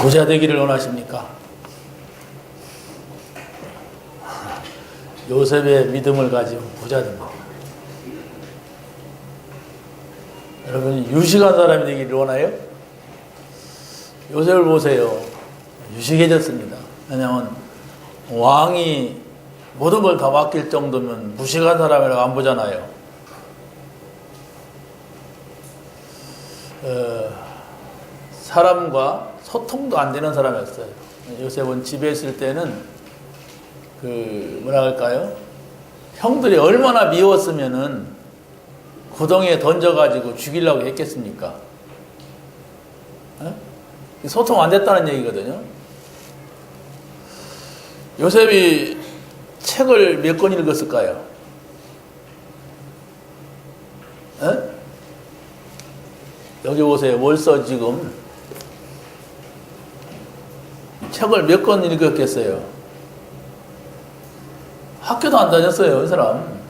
부자 되기를 원하십니까? 요셉의 믿음을 가지고 부자 됩니다. 여러분, 유식한 사람이 되기를 원해요? 요셉을 보세요. 유식해졌습니다. 왜냐하면 왕이 모든 걸 다 맡길 정도면 무식한 사람이라고 안 보잖아요. 사람과 소통도 안 되는 사람이었어요. 요셉은 집에 있을 때는 뭐라 할까요? 형들이 얼마나 미웠으면은 구덩이에 던져가지고 죽이려고 했겠습니까? 소통 안 됐다는 얘기거든요. 요셉이 책을 몇 권 읽었을까요? 여기 보세요. 벌써 지금 책을 몇 권 읽었겠어요? 학교도 안 다녔어요, 이 사람.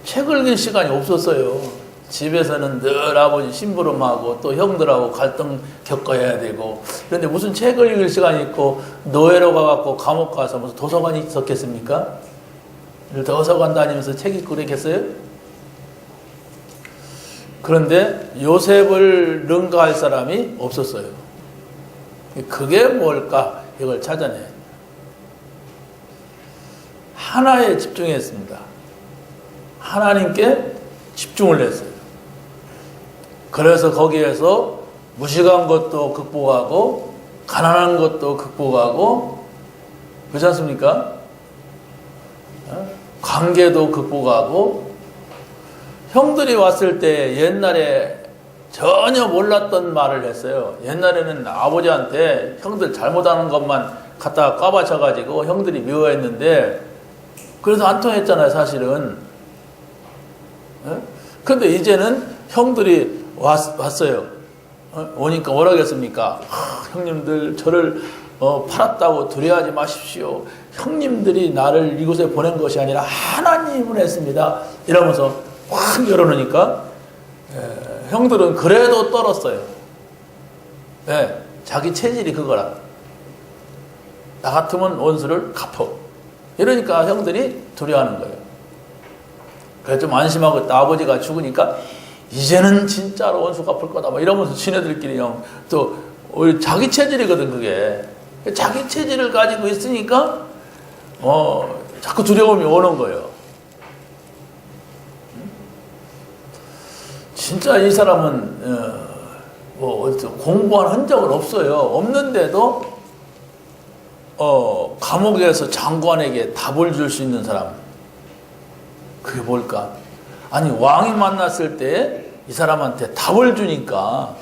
책을 읽을 시간이 없었어요. 집에서는 늘 아버지 심부름하고 또 형들하고 갈등 겪어야 되고, 그런데 무슨 책을 읽을 시간이 있고 노예로 가갖고 감옥 가서 무슨 도서관이 있었겠습니까? 도서관 다니면서 책 읽고 그랬겠어요? 그런데 요셉을 능가할 사람이 없었어요. 그게 뭘까? 이걸 찾아내요. 하나에 집중했습니다. 하나님께 집중을 했어요. 그래서 거기에서 무식한 것도 극복하고 가난한 것도 극복하고, 그렇지 않습니까? 관계도 극복하고, 형들이 왔을 때 옛날에 전혀 몰랐던 말을 했어요. 옛날에는 아버지한테 형들 잘못하는 것만 갖다가 까바쳐가지고 형들이 미워했는데, 그래서 안 통했잖아요, 사실은. 그런데 이제는 형들이 왔어요. 오니까 뭐라 그랬습니까? 형님들 저를 팔았다고 두려워하지 마십시오. 형님들이 나를 이곳에 보낸 것이 아니라 하나님을 했습니다. 이러면서 확 열어놓으니까 형들은 그래도 떨었어요. 네, 자기 체질이 그거라. 나 같으면 원수를 갚어. 이러니까 형들이 두려워하는 거예요. 그래서 좀 안심하고 아버지가 죽으니까 이제는 진짜로 원수 갚을 거다 막 이러면서 지네들끼리 또 자기 체질이거든, 그게. 자기 체질을 가지고 있으니까 자꾸 두려움이 오는 거예요. 진짜 이 사람은 공부한 흔적은 없어요. 없는데도 감옥에서 장관에게 답을 줄 수 있는 사람. 그게 뭘까? 아니, 왕이 만났을 때 이 사람한테 답을 주니까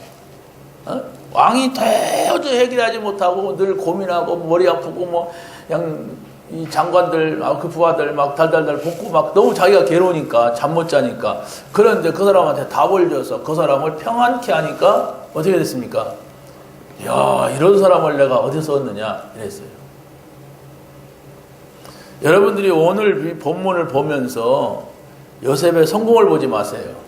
왕이 도저히 해결하지 못하고 늘 고민하고 머리 아프고 그냥 이 장관들, 그 부하들 막 달달달 볶고 막 너무 자기가 괴로우니까 잠 못 자니까. 그런데 그 사람한테 답을 줘서 그 사람을 평안케 하니까 어떻게 됐습니까? 야, 이런 사람을 내가 어디서 얻느냐 이랬어요. 여러분들이 오늘 이 본문을 보면서 요셉의 성공을 보지 마세요.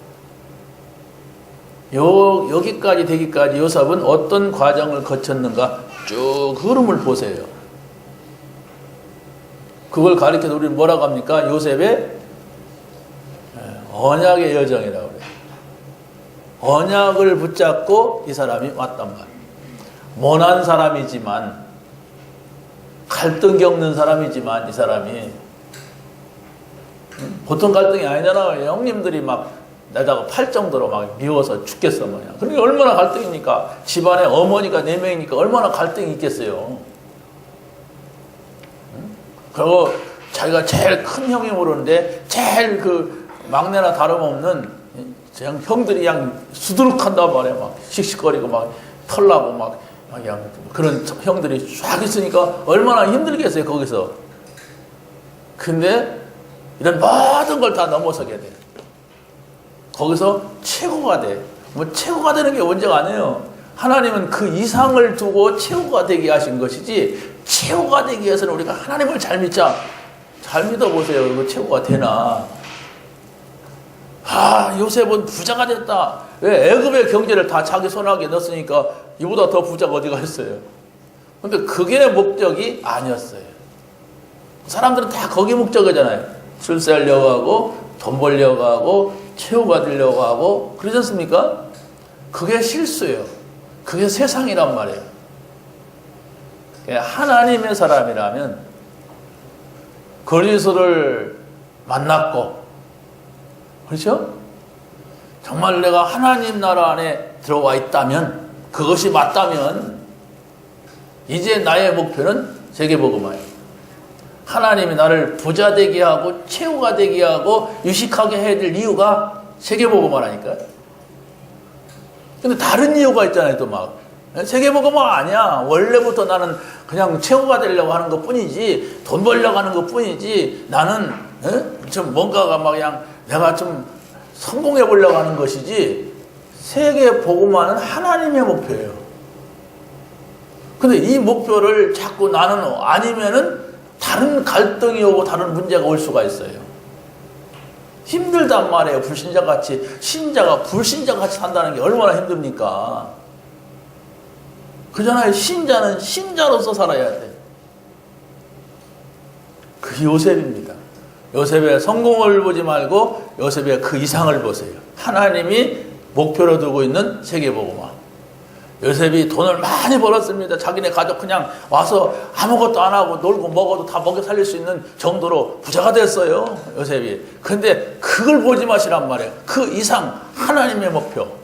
여기까지 되기까지 요셉은 어떤 과정을 거쳤는가 쭉 흐름을 보세요. 그걸 가리켜서 우리는 뭐라고 합니까? 요셉의 언약의 여정이라고 그래요. 언약을 붙잡고 이 사람이 왔단 말이에요. 모난 사람이지만, 갈등 겪는 사람이지만 이 사람이 보통 갈등이 아니잖아요. 형님들이 막 내다가 팔 정도로 막 미워서 죽겠어 뭐냐. 그러니까 얼마나 갈등입니까? 집안에 어머니가 4명이니까 얼마나 갈등이 있겠어요. 그리고 자기가 제일 큰 형이 모르는데 제일 그 막내나 다름없는 형들이 그냥 수두룩한단 말이야. 막 씩씩거리고 막 털나고 막 그냥 그런 형들이 쫙 있으니까 얼마나 힘들겠어요, 거기서. 근데 이런 모든 걸 다 넘어서게 돼. 거기서 최고가 돼. 최고가 되는 게 문제가 아니에요. 하나님은 그 이상을 두고 최고가 되게 하신 것이지, 최고가 되기 위해서는 우리가 하나님을 잘 믿자. 잘 믿어보세요. 이거 최고가 되나. 요셉은 부자가 됐다. 왜? 애굽의 경제를 다 자기 손아귀에 넣었으니까 이보다 더 부자가 어디가 있어요. 근데 그게 목적이 아니었어요. 사람들은 다 거기 목적이잖아요. 출세하려고 하고 돈 벌려고 하고 최후받으려고 하고 그러지 않습니까? 그게 실수예요. 그게 세상이란 말이에요. 하나님의 사람이라면 그리스도를 만났고, 그렇죠? 정말 내가 하나님 나라 안에 들어와 있다면, 그것이 맞다면 이제 나의 목표는 세계복음화예요. 하나님이 나를 부자 되게 하고 최후가 되게 하고 유식하게 해야 될 이유가 세계복음화라니까요. 근데 다른 이유가 있잖아요. 또 막 세계복음화 아니야. 원래부터 나는 그냥 최후가 되려고 하는 것 뿐이지, 돈 벌려고 하는 것 뿐이지, 나는 좀 뭔가가 막 그냥 내가 좀 성공해 보려고 하는 것이지, 세계복음화는 하나님의 목표예요. 근데 이 목표를 자꾸 나는 아니면은 다른 갈등이 오고 다른 문제가 올 수가 있어요. 힘들단 말이에요. 불신자같이. 신자가 불신자같이 산다는 게 얼마나 힘듭니까? 그잖아요. 신자는 신자로서 살아야 돼. 그 요셉입니다. 요셉의 성공을 보지 말고 요셉의 그 이상을 보세요. 하나님이 목표로 두고 있는 세계복음화. 요셉이 돈을 많이 벌었습니다. 자기네 가족 그냥 와서 아무것도 안 하고 놀고 먹어도 다 먹여 살릴 수 있는 정도로 부자가 됐어요. 요셉이. 근데 그걸 보지 마시란 말이에요. 그 이상 하나님의 목표.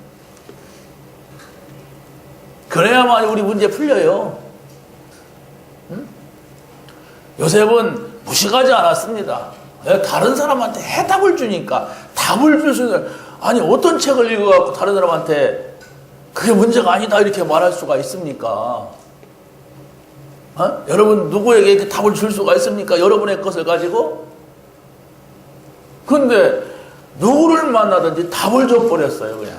그래야만 우리 문제 풀려요. 응? 요셉은 무식하지 않았습니다. 다른 사람한테 해답을 주니까 답을 줄 수 있는, 아니 어떤 책을 읽어갖고 다른 사람한테 그게 문제가 아니다 이렇게 말할 수가 있습니까? 여러분 누구에게 이렇게 답을 줄 수가 있습니까? 여러분의 것을 가지고? 근데 누구를 만나든지 답을 줘버렸어요. 그냥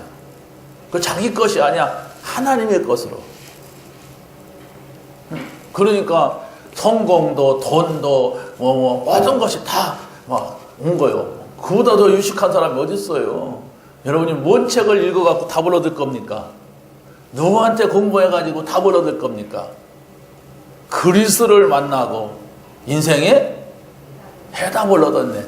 그 자기 것이 아니야. 하나님의 것으로. 그러니까 성공도 돈도 모든 것이 다 막 온 거예요. 그보다 더 유식한 사람이 어디 있어요? 여러분이 뭔 책을 읽어갖고 답을 얻을 겁니까? 누구한테 공부해가지고 답을 얻을 겁니까? 그리스도를 만나고 인생에 해답을 얻었네.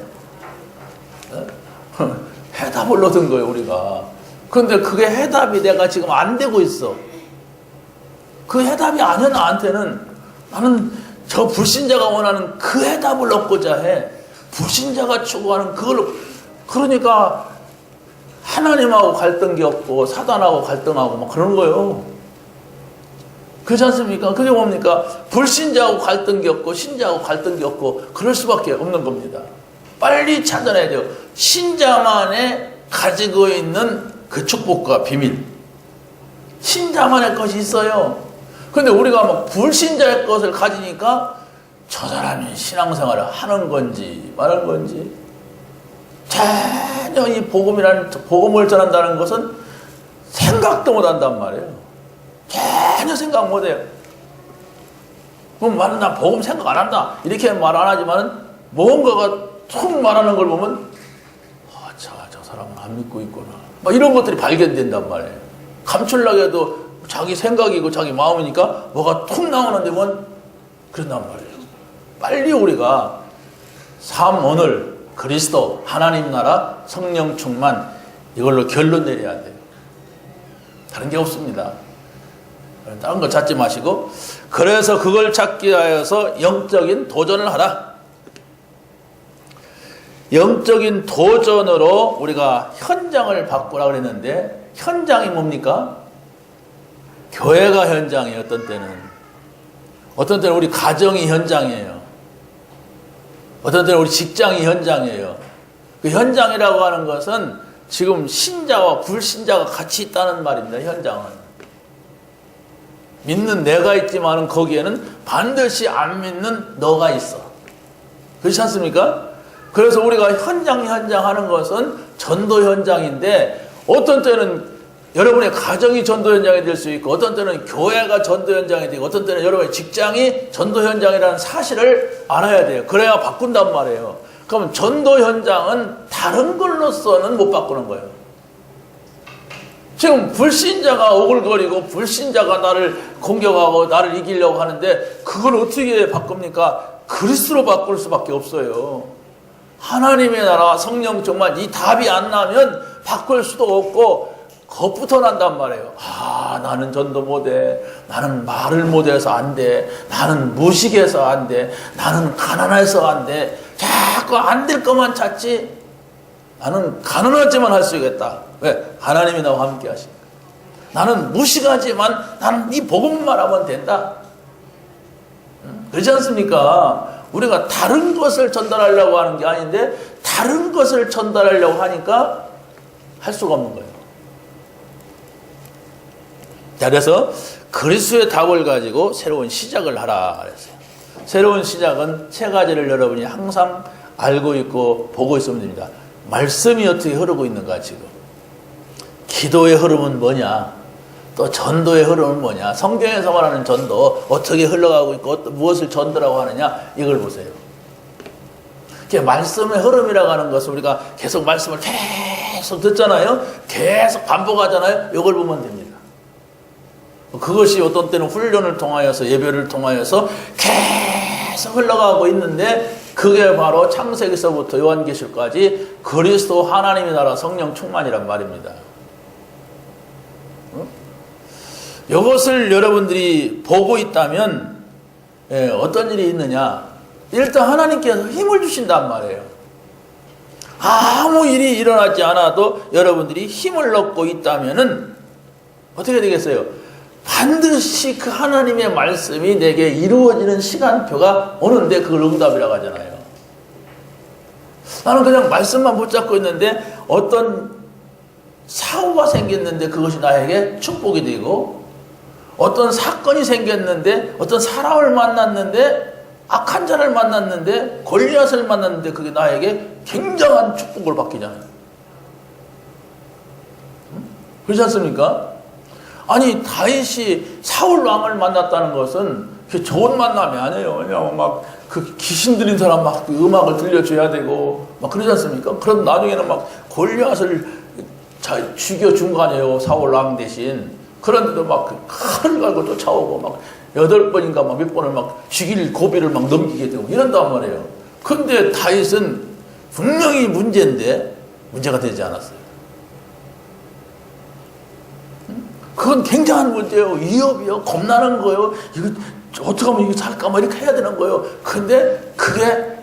해답을 얻은 거예요, 우리가. 그런데 그게 해답이 내가 지금 안 되고 있어. 그 해답이 아니야, 나한테는. 나는 저 불신자가 원하는 그 해답을 얻고자 해. 불신자가 추구하는 그걸로. 그러니까 하나님하고 갈등 겪고 사단하고 갈등하고 막 그런 거예요. 그렇지 않습니까? 그게 뭡니까? 불신자하고 갈등 겪고 신자하고 갈등 겪고 그럴 수밖에 없는 겁니다. 빨리 찾아내야 돼요. 신자만의 가지고 있는 그 축복과 비밀. 신자만의 것이 있어요. 근데 우리가 막 불신자의 것을 가지니까 저 사람이 신앙생활을 하는 건지 말하는 건지 전혀 이 복음을 전한다는 것은 생각도 못 한단 말이에요. 전혀 생각 못 해요. 그럼 나 복음 생각 안 한다 이렇게 말 안 하지만은 뭔가가 툭 말하는 걸 보면 저 사람은 안 믿고 있구나. 막 이런 것들이 발견된단 말이에요. 감추려고 해도 자기 생각이고 자기 마음이니까 뭐가 툭 나오는데 뭔 그런단 말이에요. 빨리 우리가 삶 오늘 그리스도 하나님 나라 성령 충만 이걸로 결론 내려야 돼요. 다른 게 없습니다. 다른 거 찾지 마시고 그래서 그걸 찾기 위해서 영적인 도전을 하라. 영적인 도전으로 우리가 현장을 바꾸라 그랬는데 현장이 뭡니까? 교회가 현장이에요. 어떤 때는 우리 가정이 현장이에요. 어떤 때는 우리 직장이 현장이에요. 그 현장이라고 하는 것은 지금 신자와 불신자가 같이 있다는 말입니다. 현장은. 믿는 내가 있지만 거기에는 반드시 안 믿는 너가 있어. 그렇지 않습니까? 그래서 우리가 현장 하는 것은 전도 현장인데 어떤 때는 여러분의 가정이 전도 현장이 될 수 있고 어떤 때는 교회가 전도 현장이 되고 어떤 때는 여러분의 직장이 전도 현장이라는 사실을 알아야 돼요. 그래야 바꾼단 말이에요. 그러면 전도 현장은 다른 걸로서는 못 바꾸는 거예요. 지금 불신자가 오글거리고 불신자가 나를 공격하고 나를 이기려고 하는데 그걸 어떻게 바꿉니까? 그리스도로 바꿀 수밖에 없어요. 하나님의 나라 성령 정말 이 답이 안 나면 바꿀 수도 없고 겁부터 난단 말이에요. 나는 전도 못해. 나는 말을 못해서 안 돼. 나는 무식해서 안 돼. 나는 가난해서 안 돼. 자꾸 안 될 것만 찾지. 나는 가난하지만 할 수 있겠다. 왜? 하나님이 나와 함께 하시니까. 나는 무식하지만 나는 이 복음만 하면 된다. 그렇지 않습니까? 우리가 다른 것을 전달하려고 하는 게 아닌데 다른 것을 전달하려고 하니까 할 수가 없는 거예요. 자, 그래서 그리스도의 답을 가지고 새로운 시작을 하라 그랬어요. 새로운 시작은 세 가지를 여러분이 항상 알고 있고 보고 있으면 됩니다. 말씀이 어떻게 흐르고 있는가 지금. 기도의 흐름은 뭐냐. 또 전도의 흐름은 뭐냐. 성경에서 말하는 전도 어떻게 흘러가고 있고 무엇을 전도라고 하느냐. 이걸 보세요. 말씀의 흐름이라고 하는 것을 우리가 계속 말씀을 계속 듣잖아요. 계속 반복하잖아요. 이걸 보면 됩니다. 그것이 어떤 때는 훈련을 통하여서 예배를 통하여서 계속 흘러가고 있는데 그게 바로 창세기서부터 요한계시록까지 그리스도 하나님의 나라 성령 충만이란 말입니다. 이것을 여러분들이 보고 있다면 어떤 일이 있느냐. 일단 하나님께서 힘을 주신단 말이에요. 아무 일이 일어나지 않아도 여러분들이 힘을 얻고 있다면은 어떻게 되겠어요? 반드시 그 하나님의 말씀이 내게 이루어지는 시간표가 오는데 그걸 응답이라고 하잖아요. 나는 그냥 말씀만 붙잡고 있는데 어떤 사고가 생겼는데 그것이 나에게 축복이 되고 어떤 사건이 생겼는데 어떤 사람을 만났는데 악한 자를 만났는데 골리앗을 만났는데 그게 나에게 굉장한 축복을 받기잖아요. 그렇지 않습니까? 아니 다윗이 사울 왕을 만났다는 것은 좋은 만남이 아니에요. 왜냐하면 막 그 귀신 들린 사람 막 음악을 들려줘야 되고 막 그러지 않습니까? 그럼 나중에는 막 골리앗을 죽여준 거 아니에요. 사울 왕 대신. 그런데도 막 칼을 갈고 쫓아오고 막 8번인가 막 몇 번을 막 죽일 고비를 막 넘기게 되고 이런단 말이에요. 근데 다윗은 분명히 문제인데 문제가 되지 않았어요. 그건 굉장한 문제예요. 위협이요. 겁나는 거예요. 이거 어떻게 하면 이거 살까 뭐 이렇게 해야 되는 거예요. 근데 그게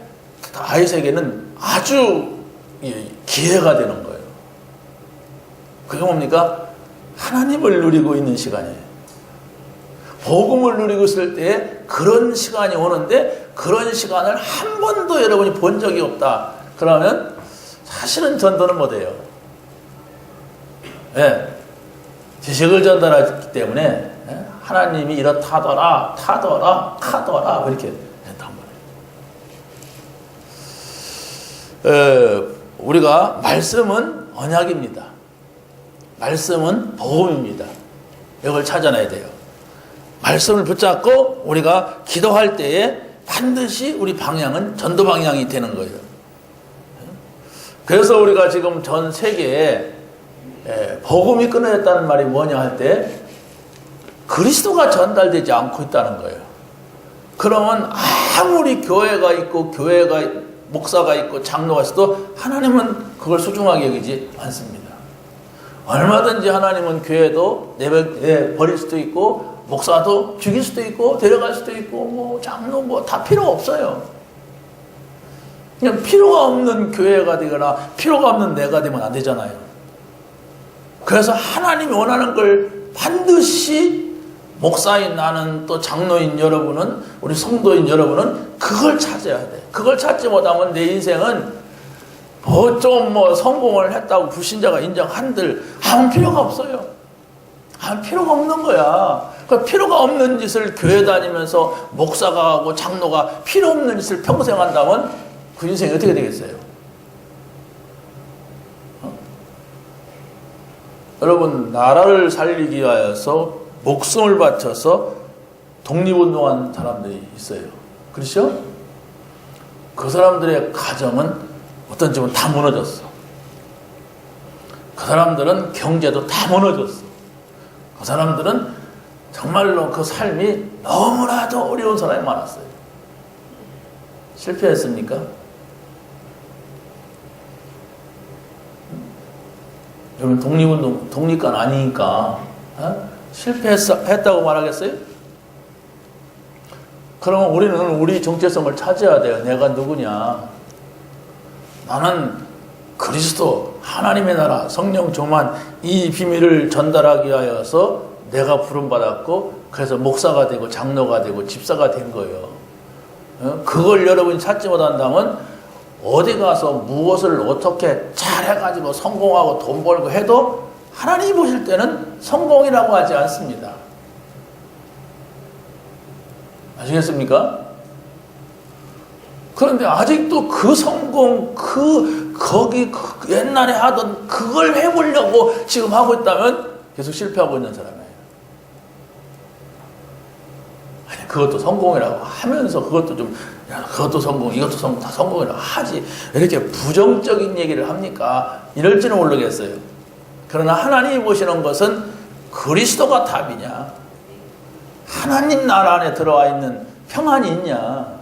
다윗에게는 아주 기회가 되는 거예요. 그게 뭡니까? 하나님을 누리고 있는 시간이에요. 복음을 누리고 있을 때 그런 시간이 오는데 그런 시간을 한 번도 여러분이 본 적이 없다. 그러면 사실은 전도는 못해요. 예. 지식을 전달하기 때문에 하나님이 이렇다더라 타더라 이렇게 했단 말이에요. 우리가 말씀은 언약입니다. 말씀은 복음입니다. 이걸 찾아내야 돼요. 말씀을 붙잡고 우리가 기도할 때에 반드시 우리 방향은 전도 방향이 되는 거예요. 그래서 우리가 지금 전 세계에 복음이 끊어졌다는 말이 뭐냐 할 때 그리스도가 전달되지 않고 있다는 거예요. 그러면 아무리 교회가 있고 교회가 목사가 있고 장로가 있어도 하나님은 그걸 소중하게 여기지 않습니다. 얼마든지 하나님은 교회도 버릴 수도 있고 목사도 죽일 수도 있고 데려갈 수도 있고 뭐 장로 뭐 다 필요 없어요. 그냥 필요가 없는 교회가 되거나 필요가 없는 내가 되면 안 되잖아요. 그래서 하나님이 원하는 걸 반드시 목사인 나는 또 장로인 여러분은 우리 성도인 여러분은 그걸 찾아야 돼. 그걸 찾지 못하면 내 인생은 좀 성공을 했다고 불신자가 인정한들 아무 필요가 없어요. 아무 필요가 없는 거야. 그 필요가 없는 짓을 교회 다니면서 목사가 하고 장로가 필요 없는 짓을 평생 한다면 그 인생이 어떻게 되겠어요? 여러분 나라를 살리기 위하여서 목숨을 바쳐서 독립운동한 사람들이 있어요. 그렇죠? 그 사람들의 가정은 어떤 점은 다 무너졌어. 그 사람들은 경제도 다 무너졌어. 그 사람들은 정말로 그 삶이 너무나도 어려운 사람이 많았어요. 실패했습니까? 여러분 독립운동, 독립관 아니니까 실패했다고 말하겠어요? 그러면 우리는 우리 정체성을 찾아야 돼요. 내가 누구냐? 나는 그리스도, 하나님의 나라, 성령 교만 이 비밀을 전달하기 위하여서 내가 부름받았고 그래서 목사가 되고 장로가 되고 집사가 된 거예요. 그걸 여러분이 찾지 못한다면 어디 가서 무엇을 어떻게 잘해가지고 성공하고 돈 벌고 해도 하나님이 보실 때는 성공이라고 하지 않습니다. 아시겠습니까? 그런데 아직도 그 성공, 거기 옛날에 하던 그걸 해보려고 지금 하고 있다면 계속 실패하고 있는 사람이에요. 아니, 그것도 성공이라고 하면서 그것도 좀, 야, 그것도 성공, 이것도 성공, 다 성공이라고 하지. 왜 이렇게 부정적인 얘기를 합니까? 이럴지는 모르겠어요. 그러나 하나님이 보시는 것은 그리스도가 답이냐? 하나님 나라 안에 들어와 있는 평안이 있냐?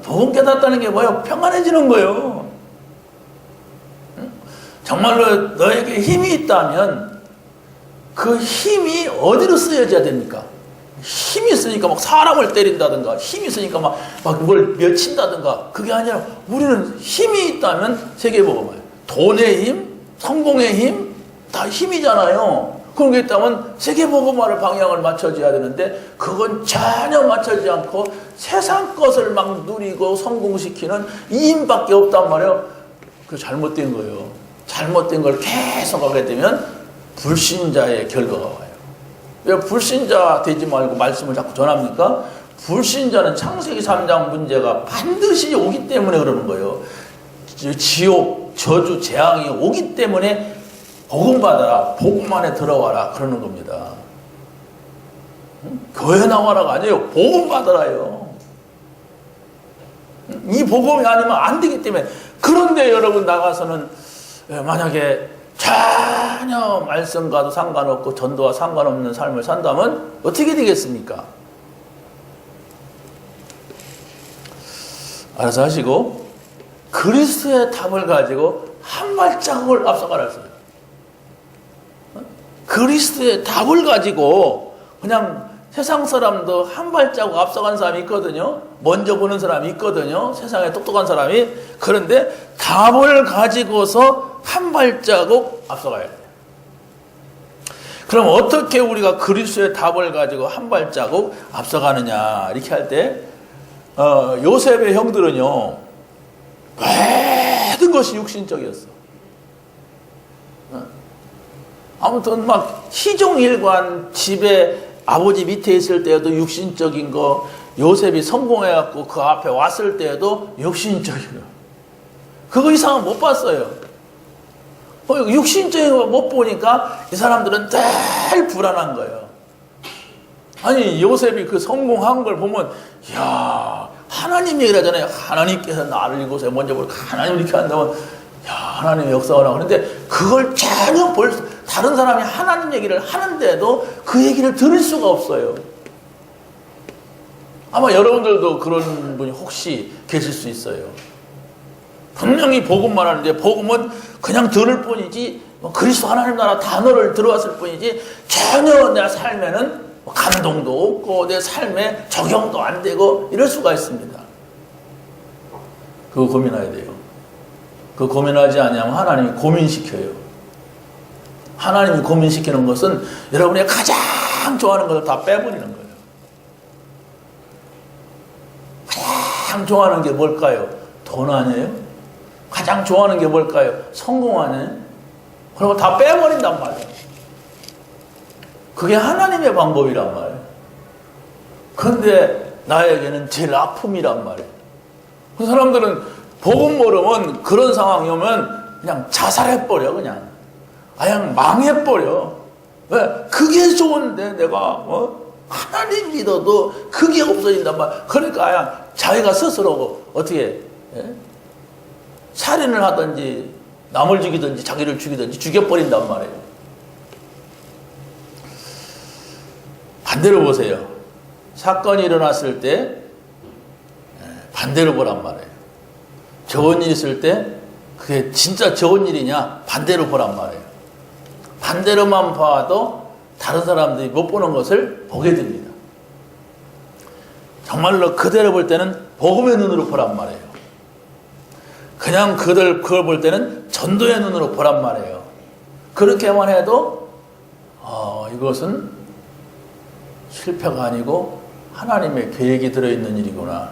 복음 깨닫다는 게 뭐예요? 평안해지는 거예요. 정말로 너에게 힘이 있다면 그 힘이 어디로 쓰여져야 됩니까? 힘이 있으니까 막 사람을 때린다든가, 힘이 있으니까 막 뭘 맺힌다든가, 그게 아니라 우리는 힘이 있다면 세계복음이에요. 돈의 힘, 성공의 힘, 다 힘이잖아요. 그런 게 있다면 세계복음화를 방향을 맞춰줘야 되는데 그건 전혀 맞춰지지 않고 세상 것을 막 누리고 성공시키는 이 힘밖에 없단 말이에요. 그게 잘못된 거예요. 잘못된 걸 계속 하게 되면 불신자의 결과가 와요. 왜 불신자 되지 말고 말씀을 자꾸 전합니까? 불신자는 창세기 3장 문제가 반드시 오기 때문에 그러는 거예요. 지옥, 저주, 재앙이 오기 때문에 복음 받아라, 복음 안에 들어와라 그러는 겁니다. 교회 나와라가 아니에요. 복음 받아라요. 이 복음이 아니면 안 되기 때문에. 그런데 여러분 나가서는 만약에 전혀 말씀과도 상관없고 전도와 상관없는 삶을 산다면 어떻게 되겠습니까? 알아서 하시고 그리스도의 답을 가지고 한 발자국을 앞서가라 했어요. 그리스도의 답을 가지고 그냥 세상 사람도 한 발자국 앞서간 사람이 있거든요. 먼저 보는 사람이 있거든요. 세상에 똑똑한 사람이. 그런데 답을 가지고서 한 발자국 앞서가야 돼요. 그럼 어떻게 우리가 그리스도의 답을 가지고 한 발자국 앞서가느냐 이렇게 할 때 요셉의 형들은요 모든 것이 육신적이었어. 아무튼 막 희종일관 집에 아버지 밑에 있을 때에도 육신적인 거, 요셉이 성공해갖고 그 앞에 왔을 때에도 육신적인 거. 그거 이상은 못 봤어요. 육신적인 거 못 보니까 이 사람들은 늘 불안한 거예요. 아니 요셉이 그 성공한 걸 보면 야 하나님 얘기를 하잖아요. 하나님께서 나를 이곳에 먼저 보니까 하나님 이렇게 한다면 야 하나님의 역사가 나오고 그런데 그걸 전혀 다른 사람이 하나님 얘기를 하는데도 그 얘기를 들을 수가 없어요. 아마 여러분들도 그런 분이 혹시 계실 수 있어요. 분명히 복음만 하는데 복음은 그냥 들을 뿐이지 그리스도 하나님 나라 단어를 들어왔을 뿐이지 전혀 내 삶에는 감동도 없고 내 삶에 적용도 안 되고 이럴 수가 있습니다. 그거 고민해야 돼요. 그 고민하지 않으면 하나님이 고민시켜요. 하나님이 고민시키는 것은 여러분이 가장 좋아하는 것을 다 빼버리는 거예요. 가장 좋아하는 게 뭘까요? 돈 아니에요? 가장 좋아하는 게 뭘까요? 성공 아니에요? 그리고 다 빼버린단 말이에요. 그게 하나님의 방법이란 말이에요. 그런데 나에게는 제일 아픔이란 말이에요. 그 사람들은 복음 모르면 그런 상황이 오면 그냥 자살해버려 그냥 망해버려. 왜? 그게 좋은데 내가 하나님 믿어도 그게 없어진단 말이야. 그러니까 그냥 자기가 스스로 어떻게 살인을 하든지 남을 죽이든지 자기를 죽이든지 죽여버린단 말이에요. 반대로 보세요. 사건이 일어났을 때 반대로 보란 말이에요. 좋은 일이 있을 때 그게 진짜 좋은 일이냐 반대로 보란 말이에요. 반대로만 봐도 다른 사람들이 못 보는 것을 보게 됩니다. 정말로 그대로 볼 때는 복음의 눈으로 보란 말이에요. 그냥 그걸 볼 때는 전도의 눈으로 보란 말이에요. 그렇게만 해도 이것은 실패가 아니고 하나님의 계획이 들어있는 일이구나.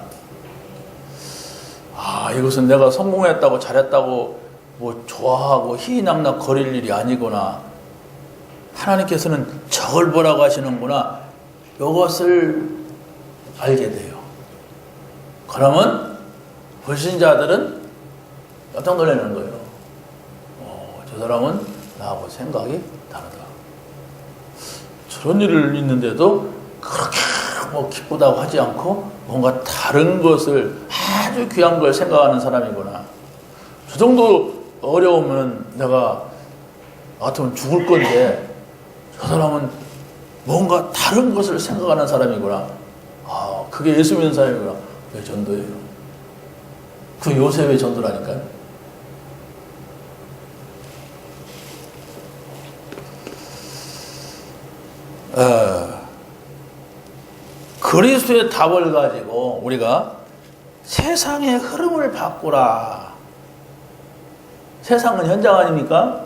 이것은 내가 성공했다고 잘했다고 뭐 좋아하고 희희낙낙 거릴 일이 아니구나. 하나님께서는 저걸 보라고 하시는구나. 이것을 알게 돼요. 그러면 불신자들은 깜짝 놀라는 거예요. 저 사람은 나하고 생각이 다르다. 저런 일을 있는데도 그렇게 뭐 기쁘다고 하지 않고 뭔가 다른 것을 아주 귀한 걸 생각하는 사람이구나. 저 정도 어려우면 내가 같으면 죽을 건데 저 사람은 뭔가 다른 것을 생각하는 사람이구나. 그게 예수 믿는 사람이구나. 그게 전도예요. 그 요셉의 전도라니까요. 그리스도의 답을 가지고 우리가 세상의 흐름을 바꾸라. 세상은 현장 아닙니까?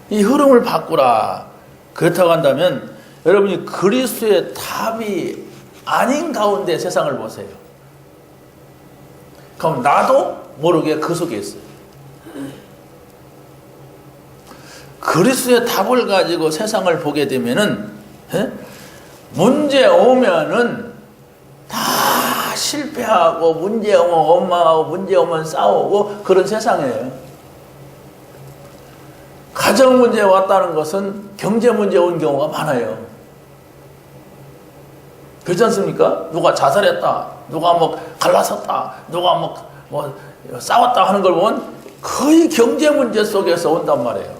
이 흐름을 바꾸라. 그렇다고 한다면 여러분이 그리스도의 답이 아닌 가운데 세상을 보세요. 그럼 나도 모르게 그 속에 있어요. 그리스도의 답을 가지고 세상을 보게 되면은 문제 오면은 다 실패하고 문제 오면 원망하고 문제 오면 싸우고 그런 세상이에요. 가정 문제 왔다는 것은 경제 문제 온 경우가 많아요. 그렇지 않습니까? 누가 자살했다, 누가 뭐 갈라섰다, 누가 뭐 싸웠다 하는 걸 보면 거의 경제 문제 속에서 온단 말이에요.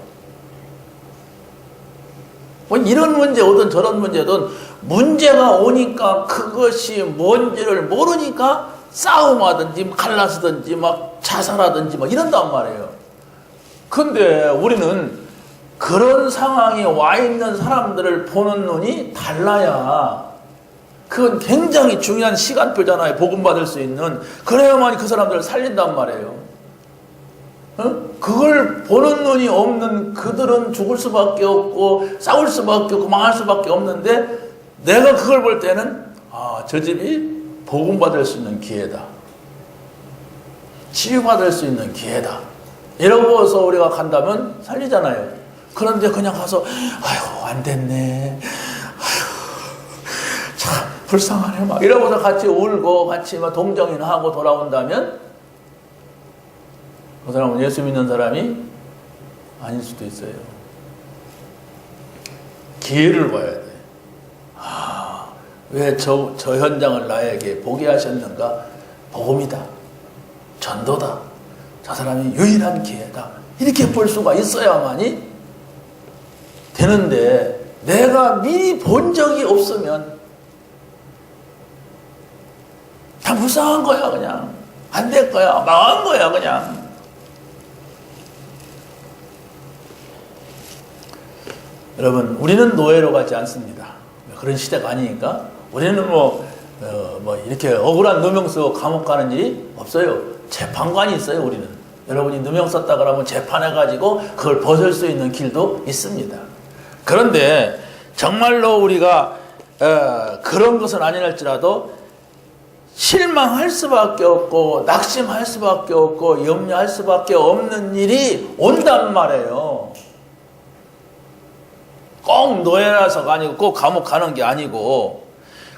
뭐 이런 문제 오든 저런 문제든 문제가 오니까 그것이 뭔지를 모르니까 싸움하든지 갈라서든지 막 자살하든지 막 이런단 말이에요. 근데 우리는 그런 상황에 와 있는 사람들을 보는 눈이 달라야, 그건 굉장히 중요한 시간표잖아요. 복음 받을 수 있는. 그래야만 그 사람들을 살린단 말이에요. 그걸 보는 눈이 없는 그들은 죽을 수밖에 없고 싸울 수밖에 없고 망할 수밖에 없는데, 내가 그걸 볼 때는 저 집이 복음 받을 수 있는 기회다, 치유받을 수 있는 기회다, 이러고서 우리가 간다면 살리잖아요. 그런데 그냥 가서 아이고 안 됐네, 아이고 참 불쌍하네 막 이러고서 같이 울고 같이 막 동정이나 하고 돌아온다면 그 사람은 예수 믿는 사람이 아닐 수도 있어요. 기회를 봐야 돼. 왜 저 현장을 나에게 보게 하셨는가? 복음이다, 전도다, 저 사람이 유일한 기회다, 이렇게 볼 수가 있어야만이 되는데, 내가 미리 본 적이 없으면 다 불쌍한 거야. 그냥 안 될 거야, 망한 거야 그냥. 여러분, 우리는 노예로 가지 않습니다. 그런 시대가 아니니까. 우리는 이렇게 억울한 누명 쓰고 감옥 가는 일이 없어요. 재판관이 있어요. 우리는. 여러분이 누명 썼다 그러면 재판해가지고 그걸 벗을 수 있는 길도 있습니다. 그런데 정말로 우리가 그런 것은 아니랄지라도 실망할 수밖에 없고 낙심할 수밖에 없고 염려할 수밖에 없는 일이 온단 말이에요. 꼭 노예라서가 아니고 꼭 감옥 가는 게 아니고.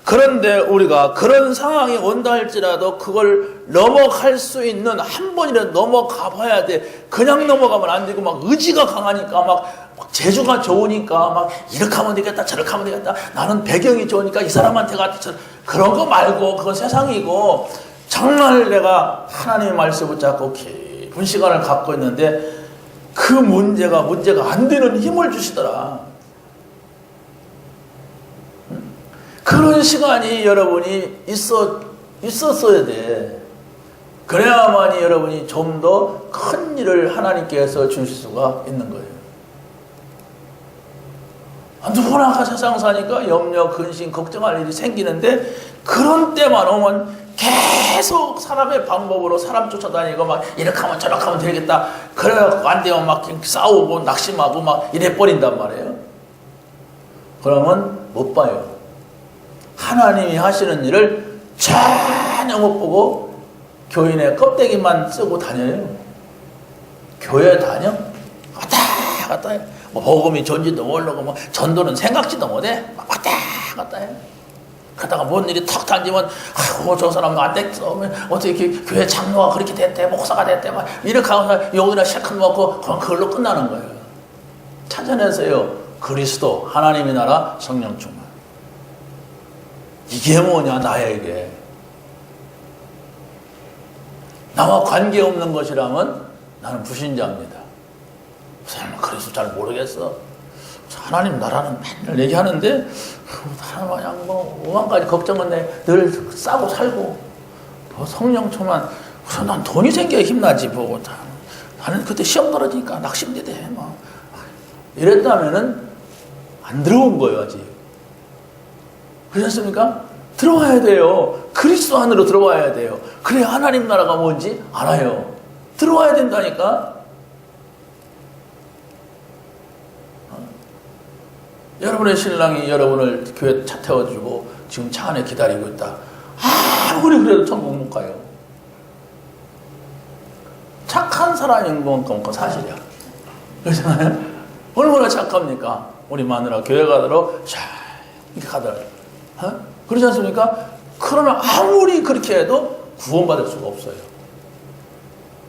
그런데 우리가 그런 상황이 온다 할지라도 그걸 넘어갈 수 있는, 한 번이라도 넘어가 봐야 돼. 그냥 넘어가면 안 되고 막 의지가 강하니까 막 재주가 좋으니까 막 이렇게 하면 되겠다 저렇게 하면 되겠다, 나는 배경이 좋으니까 이 사람한테 갔다, 그런 거 말고, 그건 세상이고, 정말 내가 하나님의 말씀 붙잡고 깊은 시간을 갖고 있는데 그 문제가 안 되는 힘을 주시더라. 그런 시간이 여러분이 있었어야 돼. 그래야만이 여러분이 좀 더 큰 일을 하나님께서 주실 수가 있는 거예요. 누구나 세상 사니까 염려, 근심, 걱정할 일이 생기는데 그런 때만 오면 계속 사람의 방법으로 사람 쫓아다니고 막 이렇게 하면 저렇게 하면 되겠다. 그래갖고 안 되면 막 싸우고 낙심하고 막 이래 버린단 말이에요. 그러면 못 봐요. 하나님이 하시는 일을 전혀 못 보고 교인의 껍데기만 쓰고 다녀요. 교회 다녀? 왔다 갔다 해. 뭐 복음이 전지도 모르고 뭐 전도는 생각지도 못해. 왔다 갔다 해. 그러다가 뭔 일이 턱 던지면 아이고 저 사람 안 됐어. 어떻게 교회 장로가 그렇게 됐대. 목사가 됐대. 막 이렇게 하면서 욕이나 실컷 먹고 그걸로 끝나는 거예요. 찾아내세요. 그리스도 하나님의 나라 성령 충만. 이게 뭐냐 나에게. 나와 관계없는 것이라면 나는 불신자입니다. 설마 그리스도 잘 모르겠어. 하나님 나라는 맨날 얘기하는데 하나님 그냥 뭐 오만가지 걱정은 늘 싸고 살고 성령 충만. 난 돈이 생겨야 힘나지 보고 나는 그때 시험 떨어지니까 낙심되대 막 이랬다면은 안 들어온 거예요 아직. 그렇습니까? 들어와야 돼요. 그리스도 안으로 들어와야 돼요. 그래야 하나님 나라가 뭔지 알아요. 들어와야 된다니까. 여러분의 신랑이 여러분을 교회 차 태워주고 지금 차 안에 기다리고 있다. 아무리 그래도 천국 못 가요. 착한 사람인 건 사실이야. 그렇잖아요? 얼마나 착합니까? 우리 마누라 교회 가도록 쫙 이렇게 가더라. 그렇지 않습니까? 그러나 아무리 그렇게 해도 구원받을 수가 없어요.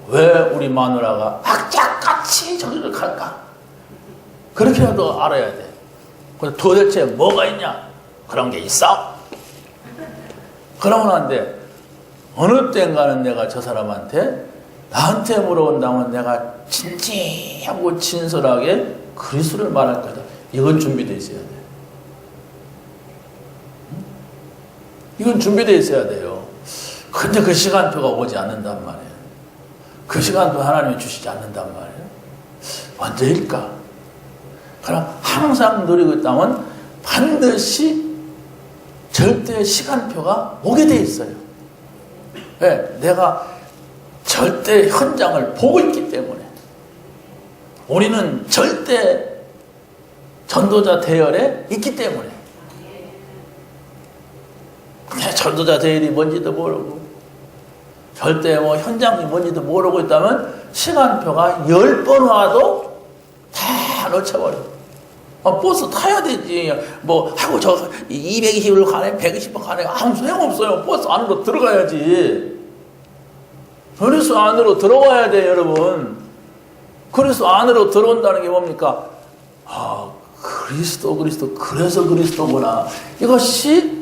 왜 우리 마누라가 악착같이 저기를 갈까? 그렇게라도 알아야 돼. 도대체 뭐가 있냐? 그런 게 있어? 그러면 안 돼. 어느 때인가는 내가 저 사람한테 나한테 물어본다면 내가 진지하고 진솔하게 그리스도를 말할 거다. 이건 준비되어 있어야 돼. 이건 준비되어 있어야 돼요. 근데 그 시간표가 오지 않는단 말이에요. 그 시간표 하나님이 주시지 않는단 말이에요. 언제일까? 그럼 항상 누리고 있다면 반드시 절대 시간표가 오게 돼 있어요. 왜? 내가 절대 현장을 보고 있기 때문에. 우리는 절대 전도자 대열에 있기 때문에. 전도자 대열이 뭔지도 모르고 절대 뭐 현장이 뭔지도 모르고 있다면 시간표가 10번 와도 다 놓쳐버려. 버스 타야 되지. 뭐 하고 저 220을 가네 120번 가네 아무 소용없어요. 버스 안으로 들어가야지. 그리스도 안으로 들어와야 돼 여러분. 그리스도 안으로 들어온다는 게 뭡니까? 그리스도 그래서 그리스도구나. 이것이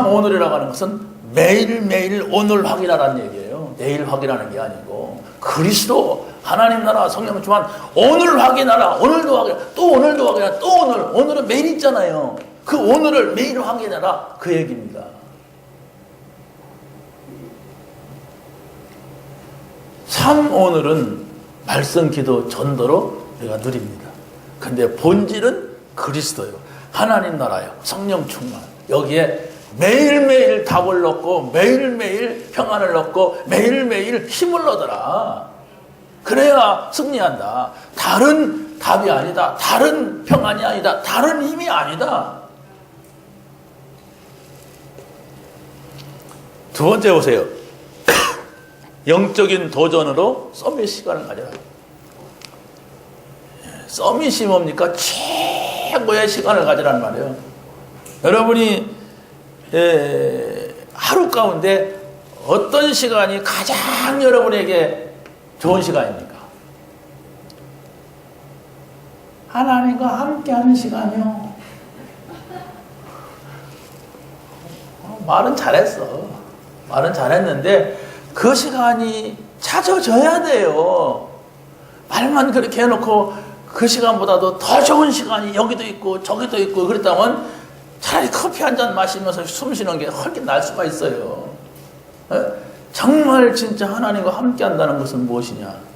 오늘이라고 하는 것은 매일매일 오늘 확인하라는 얘기예요. 내일 확인하는 게 아니고 그리스도 하나님 나라 성령 충만 오늘 확인하라. 오늘도 확인하라. 또 오늘도 확인하라. 또 오늘은 매일 있잖아요. 그 오늘을 매일 확인하라. 그 얘기입니다. 오늘은 말씀, 기도, 전도로 우리가 누립니다. 근데 본질은 그리스도요. 하나님 나라요. 성령 충만. 여기에 매일매일 답을 얻고 매일매일 평안을 얻고 매일매일 힘을 얻어라. 그래야 승리한다. 다른 답이 아니다. 다른 평안이 아니다. 다른 힘이 아니다. 두 번째 보세요. 영적인 도전으로 서밋 시간을 가져라. 서밋이 뭡니까? 최고의 시간을 가지라는 말이에요. 여러분이 하루 가운데 어떤 시간이 가장 여러분에게 좋은 시간입니까? 하나님과 함께하는 시간이요. 말은 잘했어. 말은 잘했는데 그 시간이 찾아져야 돼요. 말만 그렇게 해놓고 그 시간보다도 더 좋은 시간이 여기도 있고 저기도 있고 그랬다면 차라리 커피 한 잔 마시면서 숨 쉬는 게 훨씬 나을 수가 있어요. 정말 진짜 하나님과 함께 한다는 것은 무엇이냐?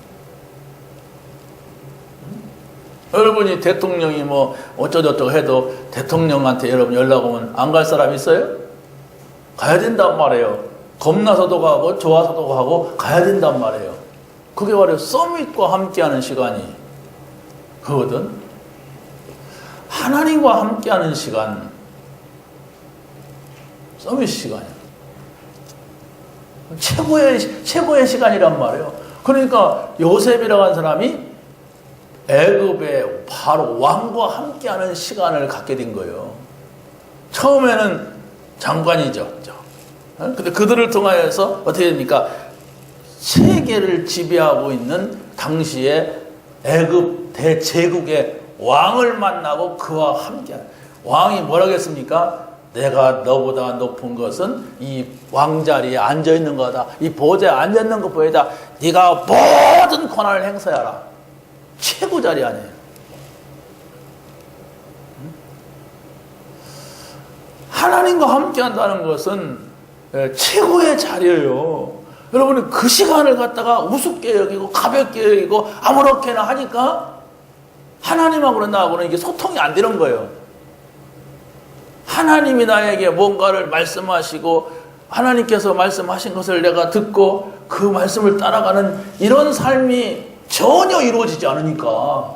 여러분이 대통령이 뭐 어쩌저쩌고 해도 대통령한테 여러분 연락 오면 안 갈 사람 있어요? 가야 된단 말이에요. 겁나서도 가고 좋아서도 가고 가야 된단 말이에요. 그게 바로 서밋과 함께하는 시간이 그거든. 하나님과 함께하는 시간, 서밋 시간이야. 최고의 시간이란 말이에요. 그러니까 요셉이라고 하는 사람이 애굽의 바로 왕과 함께하는 시간을 갖게 된 거예요. 처음에는 장관이죠. 근데 그들을 통하여서 어떻게 됩니까? 세계를 지배하고 있는 당시에 애굽 대제국의 왕을 만나고 그와 함께하는, 왕이 뭐라고 했습니까? 내가 너보다 높은 것은 이 왕자리에 앉아있는 거다. 이 보좌에 앉아있는 것보다 네가 모든 권한을 행사하라. 최고 자리 아니에요. 하나님과 함께 한다는 것은 최고의 자리예요. 여러분은 그 시간을 갖다가 우습게 여기고 가볍게 여기고 아무렇게나 하니까 하나님하고는 나하고는 이게 소통이 안 되는 거예요. 하나님이 나에게 뭔가를 말씀하시고 하나님께서 말씀하신 것을 내가 듣고 그 말씀을 따라가는 이런 삶이 전혀 이루어지지 않으니까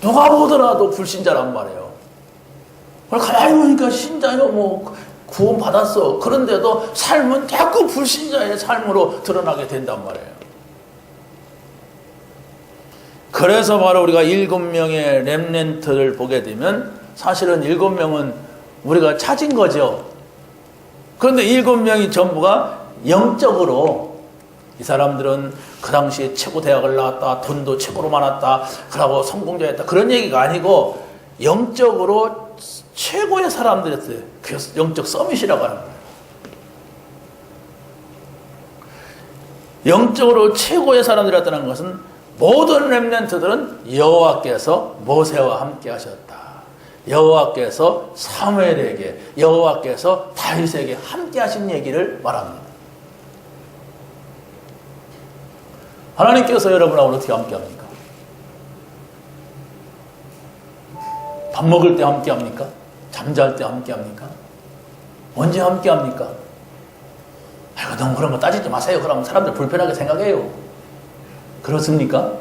누가 보더라도 불신자란 말이에요. 가만히 보니까 신자요, 뭐 구원 받았어. 그런데도 삶은 자꾸 불신자의 삶으로 드러나게 된단 말이에요. 그래서 바로 우리가 7명의 렘넌트를 보게 되면 사실은 7명은 우리가 찾은 거죠. 그런데 7명이 전부가 영적으로 이 사람들은 그 당시에 최고 대학을 나왔다, 돈도 최고로 많았다, 그러고 성공자였다, 그런 얘기가 아니고 영적으로 최고의 사람들이었어요. 그래서 영적 서밋이라고 하는 거예요. 영적으로 최고의 사람들이었다는 것은 모든 렘넌트들은 여호와께서 모세와 함께 하셨다. 여호와께서 사무엘에게, 여호와께서 다윗에게 함께 하신 얘기를 말합니다. 하나님께서 여러분하고 어떻게 함께 합니까? 밥 먹을 때 함께 합니까? 잠잘 때 함께 합니까? 언제 함께 합니까? 아이고, 너무 그런 거 따지지 마세요. 그러면 사람들 불편하게 생각해요. 그렇습니까?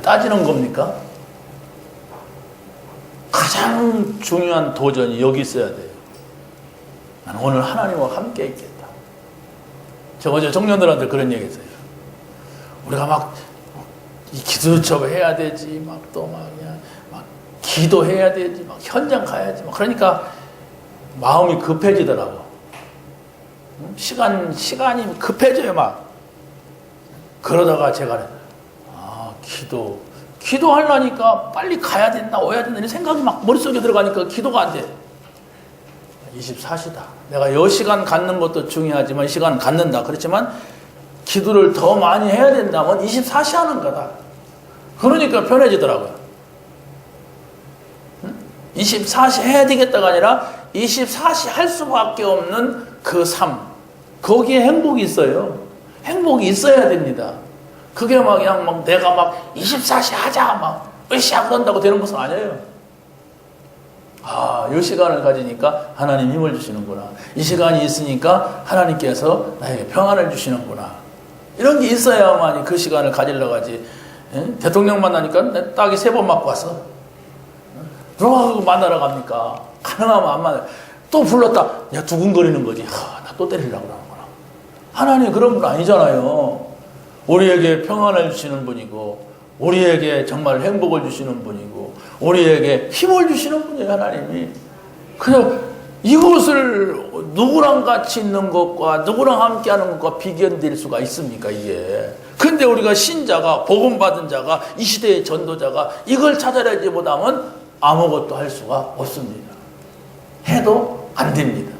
따지는 겁니까? 가장 중요한 도전이 여기 있어야 돼요. 나는 오늘 하나님과 함께 있겠다. 제가 어제 청년들한테 그런 얘기 했어요. 우리가 막 이 기도처럼 해야 되지, 막 또 막 기도해야 되지, 막 현장 가야지, 막 그러니까 마음이 급해지더라고. 시간이 급해져요, 막. 그러다가 제가 기도하려니까 빨리 가야 된다, 오야 된다, 이 생각이 막 머릿속에 들어가니까 기도가 안 돼. 24시다. 내가 이 시간 갖는 것도 중요하지만 이 시간 갖는다. 그렇지만 기도를 더 많이 해야 된다면 24시 하는 거다. 그러니까 편해지더라고요. 24시 해야 되겠다가 아니라 24시 할 수밖에 없는 그 삶. 거기에 행복이 있어요. 행복이 있어야 됩니다. 그게 막 그냥 막 내가 막 24시 하자 막 으쌰 그런다고 되는 것은 아니에요. 이 시간을 가지니까 하나님 힘을 주시는구나. 이 시간이 있으니까 하나님께서 나에게 평안을 주시는구나. 이런 게 있어야만 그 시간을 가지려고 하지. 대통령 만나니까 딱이 3번 맞고 왔어. 누가 만나러 갑니까? 가능하면 안 만나요. 또 불렀다. 야, 두근거리는 거지. 나 또 때리려고 그러는구나. 하나님 그런 분 아니잖아요. 우리에게 평안을 주시는 분이고, 우리에게 정말 행복을 주시는 분이고, 우리에게 힘을 주시는 분이에요, 하나님이. 그냥 이것을 누구랑 같이 있는 것과 누구랑 함께 하는 것과 비견될 수가 있습니까, 이게. 근데 우리가 신자가, 복음받은 자가, 이 시대의 전도자가 이걸 찾아내지 못하면 아무것도 할 수가 없습니다. 해도 안 됩니다.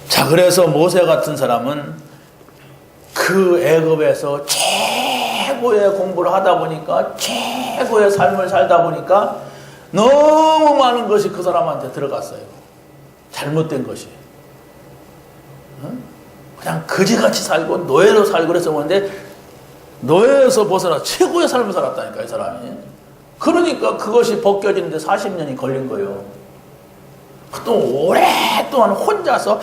자, 그래서 모세 같은 사람은 그 애굽에서 최고의 공부를 하다 보니까 최고의 삶을 살다 보니까 너무 많은 것이 그 사람한테 들어갔어요. 잘못된 것이. 그냥 거지같이 살고 노예로 살고 그래서 그런데 노예에서 벗어나 최고의 삶을 살았다니까 이 사람이. 그러니까 그것이 벗겨지는데 40년이 걸린 거예요. 또 오랫동안 혼자서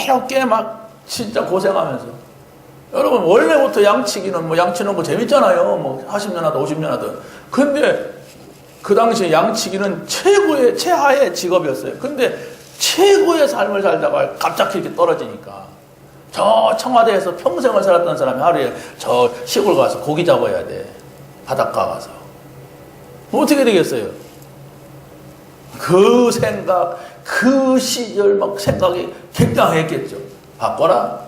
이렇게 막 진짜 고생하면서. 여러분 원래부터 양치기는 뭐 양치는 거 재밌잖아요. 뭐 40년 하든 50년 하든. 근데 그 당시에 양치기는 최하의 직업이었어요. 근데 최고의 삶을 살다가 갑자기 이렇게 떨어지니까 저 청와대에서 평생을 살았던 사람이 하루에 저 시골 가서 고기 잡아야 돼. 바닷가 가서. 어떻게 되겠어요? 그 생각, 그 시절 막 생각이 굉장했겠죠. 바꿔라.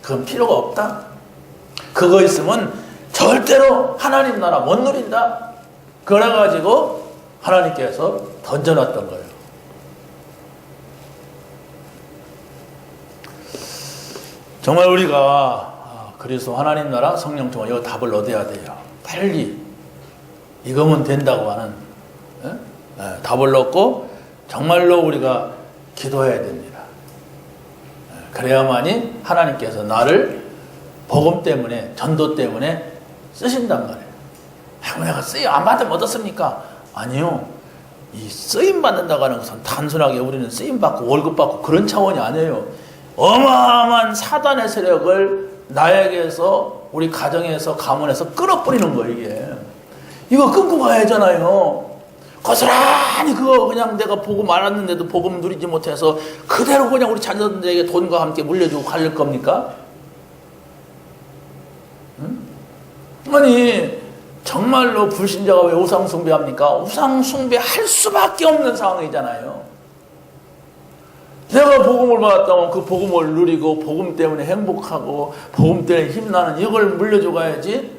그건 필요가 없다. 그거 있으면 절대로 하나님 나라 못 누린다. 그래가지고 하나님께서 던져놨던 거예요. 정말 우리가 그리스도 하나님 나라 성령 통해 이 답을 얻어야 돼요. 빨리 이거면 된다고 하는 답을 얻고 정말로 우리가 기도해야 됩니다. 그래야만이 하나님께서 나를 복음 때문에 전도 때문에 쓰신단 말이에요. 내가 쓰임 안 받으면 어떻습니까? 아니요. 이 쓰임 받는다고 하는 것은 단순하게 우리는 쓰임 받고 월급 받고 그런 차원이 아니에요. 어마어마한 사단의 세력을 나에게서 우리 가정에서 가문에서 끌어버리는 거예요. 이게 이거 끊고 가야 하잖아요. 고스란히 그거 그냥 내가 복음 알았는데도 복음 누리지 못해서 그대로 그냥 우리 자녀들에게 돈과 함께 물려주고 갈 겁니까? 응? 아니 정말로 불신자가 왜 우상 숭배합니까? 우상 숭배할 수밖에 없는 상황이잖아요. 내가 복음을 받았다면 그 복음을 누리고 복음 때문에 행복하고 복음 때문에 힘나는 이걸 물려줘 가야지.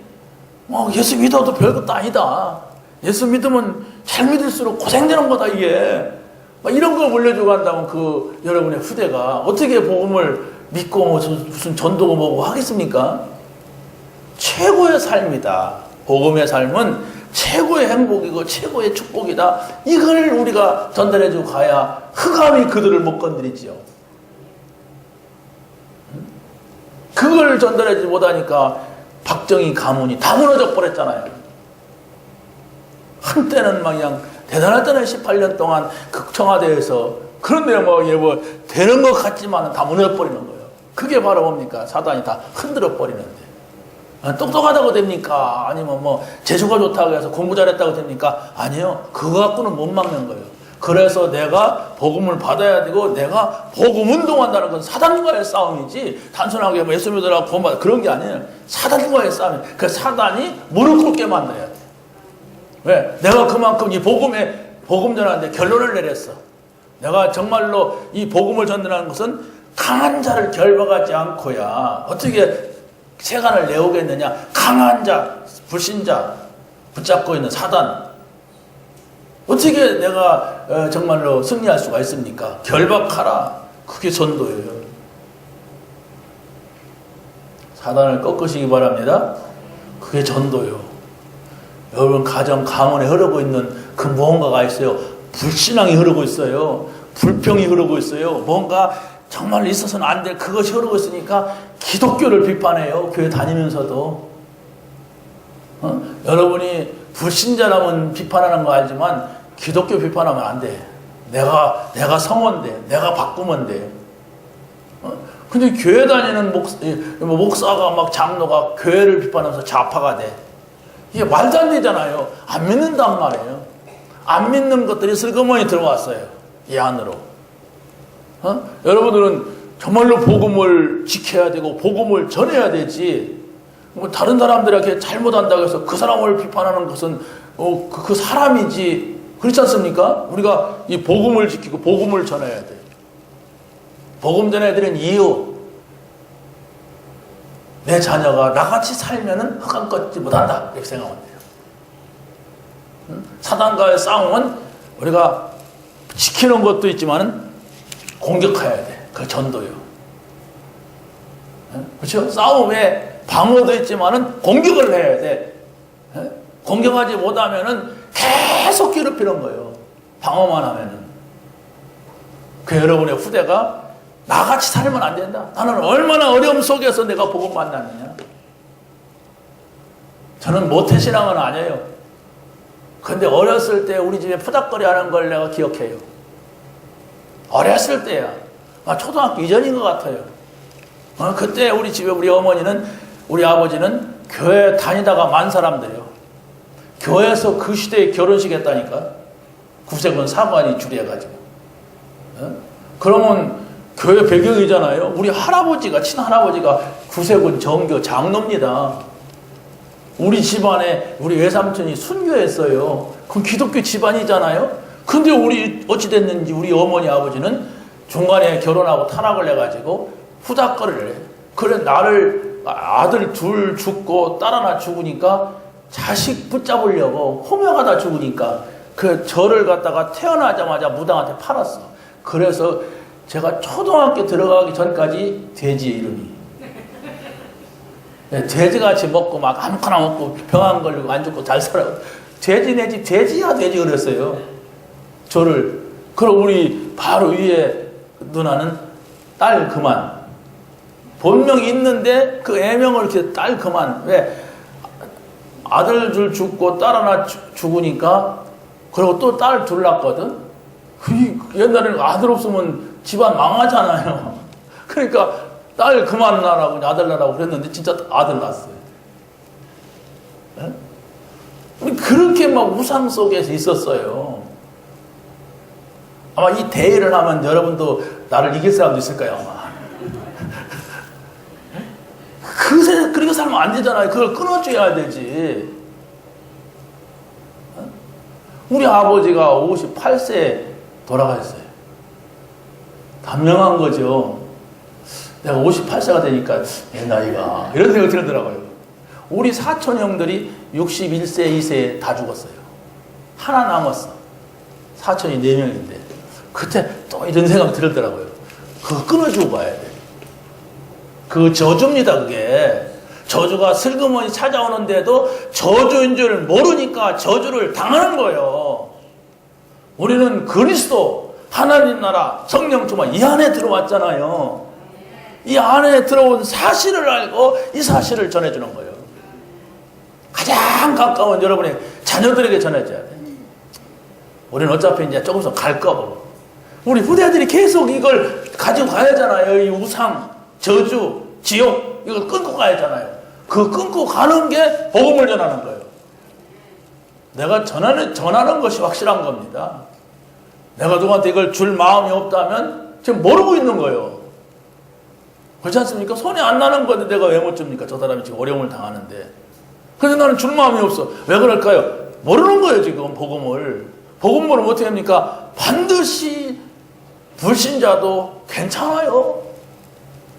예수 믿어도 별것도 아니다. 예수 믿으면 잘 믿을수록 고생되는 거다 이게. 이런 걸 물려주고 한다면 그 여러분의 후대가 어떻게 복음을 믿고 무슨 전도고 뭐고 하겠습니까? 최고의 삶이다. 복음의 삶은 최고의 행복이고 최고의 축복이다. 이걸 우리가 전달해주고 가야 흑암이 그들을 못 건드리지요. 그걸 전달해주지 못하니까 박정희 가문이 다 무너져 버렸잖아요. 한때는 막 그냥 대단할 때는 18년 동안 그 청와대에서 그런데 뭐 되는 것 같지만 다 무너져 버리는 거예요. 그게 바로 뭡니까? 사단이 다 흔들어 버리는데. 똑똑하다고 됩니까? 아니면 재주가 좋다고 해서 공부 잘했다고 됩니까? 아니요. 그거 갖고는 못 막는 거예요. 그래서 내가 복음을 받아야 되고 내가 복음 운동한다는 건 사단과의 싸움이지 단순하게 예수 믿으라고 구원받아 그런 게 아니에요. 사단과의 싸움이에요. 그 사단이 무릎 꿇게 만들어야 돼. 왜? 내가 그만큼 이 복음 전하는데 결론을 내렸어. 내가 정말로 이 복음을 전하는 것은 강한 자를 결박하지 않고야 어떻게 세간을 내오겠느냐. 강한 자, 불신자 붙잡고 있는 사단 어떻게 내가 정말로 승리할 수가 있습니까? 결박하라. 그게 전도예요. 사단을 꺾으시기 바랍니다. 그게 전도예요. 여러분 가정 가문에 흐르고 있는 그 무언가가 있어요. 불신앙이 흐르고 있어요. 불평이 흐르고 있어요. 뭔가 정말 있어서는 안 될 그것이 흐르고 있으니까 기독교를 비판해요. 교회 다니면서도. 여러분이 불신자라면 비판하는 거 알지만 기독교 비판하면 안 돼. 내가 성원돼. 내가 바꾸면 돼. 근데 교회 다니는 목사가 막 장로가 교회를 비판하면서 좌파가 돼. 이게 말도 안 되잖아요. 안 믿는단 말이에요. 안 믿는 것들이 슬그머니 들어왔어요. 이 안으로. 여러분들은 정말로 복음을 지켜야 되고 복음을 전해야 되지. 다른 사람들이 이렇게 잘못한다고 해서 그 사람을 비판하는 것은 그 사람이지. 그렇지 않습니까? 우리가 이 복음을 지키고 복음을 전해야 돼. 복음 전해야 되는 이유. 내 자녀가 나같이 살면은 흑암 걷지 못한다. 이렇게 생각하면 돼요. 사단과의 싸움은 우리가 지키는 것도 있지만 공격해야 돼. 그 전도요. 그렇죠? 싸움에 방어도 있지만은 공격을 해야 돼. 공격하지 못하면은 계속 괴롭히는 거예요. 방어만 하면은. 그 여러분의 후대가 나같이 살면 안 된다. 나는 얼마나 어려움 속에서 내가 복음 만났느냐. 저는 모태신앙은 아니에요. 근데 어렸을 때 우리 집에 푸닥거리 하는 걸 내가 기억해요. 어렸을 때야. 초등학교 이전인 것 같아요. 그때 우리 집에 우리 어머니는, 우리 아버지는 교회 다니다가 만 사람들이요. 교회에서 그 시대에 결혼식 했다니까. 구세군 사관이 주례해가지고. 그러면 교회 배경이잖아요. 우리 할아버지가, 친할아버지가 구세군 정교 장로입니다. 우리 집안에 우리 외삼촌이 순교했어요. 그럼 기독교 집안이잖아요. 근데 우리 어찌됐는지 우리 어머니 아버지는 중간에 결혼하고 타락을 해가지고 후닥거리를 해. 그래 나를 아들 둘 죽고 딸 하나 죽으니까 자식 붙잡으려고 호명하다 죽으니까 그 저를 갖다가 태어나자마자 무당한테 팔았어. 그래서 제가 초등학교 들어가기 전까지 돼지 이름이. 돼지같이 먹고 막 아무거나 먹고 병 안 걸리고 안 죽고 잘 살아. 돼지 내지 돼지야 돼지 그랬어요. 저를. 그럼 우리 바로 위에 누나는 딸 그만. 본명이 있는데 그 애명을 이렇게 딸 그만. 왜? 아들 둘 죽고 딸 하나 죽으니까 그리고 또 딸 둘 낳았거든. 옛날에는 아들 없으면 집안 망하잖아요. 그러니까 딸 그만 낳으라고 아들 낳으라고 그랬는데 진짜 아들 낳았어요. 네? 그렇게 막 우상 속에서 있었어요. 아마 이 대회를 하면 여러분도 나를 이길 사람도 있을 거예요, 아마. 그렇게 살면 안 되잖아요. 그걸 끊어줘야 되지. 우리 아버지가 58세에 돌아가셨어요. 단명한 거죠. 내가 58세가 되니까 내 나이가 이런 생각이 들더라고요. 우리 사촌 형들이 61세, 2세에 다 죽었어요. 하나 남았어. 사촌이 4명인데 그때 또 이런 생각이 들더라고요. 그거 끊어주고 가야 돼. 그 저주입니다. 그게 저주가 슬그머니 찾아오는데도 저주인 줄 모르니까 저주를 당하는 거예요. 우리는 그리스도 하나님 나라 성령 충만 이 안에 들어왔잖아요. 이 안에 들어온 사실을 알고 이 사실을 전해주는 거예요. 가장 가까운 여러분의 자녀들에게 전해줘야 돼. 우리는 어차피 이제 조금 있으면 갈 거고. 우리 후대들이 계속 이걸 가지고 가야잖아요. 이 우상, 저주, 지옥 이걸 끊고 가야잖아요. 그 끊고 가는 게 복음을 전하는 거예요. 내가 전하는 것이 확실한 겁니다. 내가 누구한테 이걸 줄 마음이 없다면 지금 모르고 있는 거예요. 그렇지 않습니까? 손이 안 나는 건데 내가 왜 못 줍니까? 저 사람이 지금 어려움을 당하는데. 근데 나는 줄 마음이 없어. 왜 그럴까요? 모르는 거예요, 지금 복음을. 복음을 어떻게 합니까? 반드시 불신자도 괜찮아요.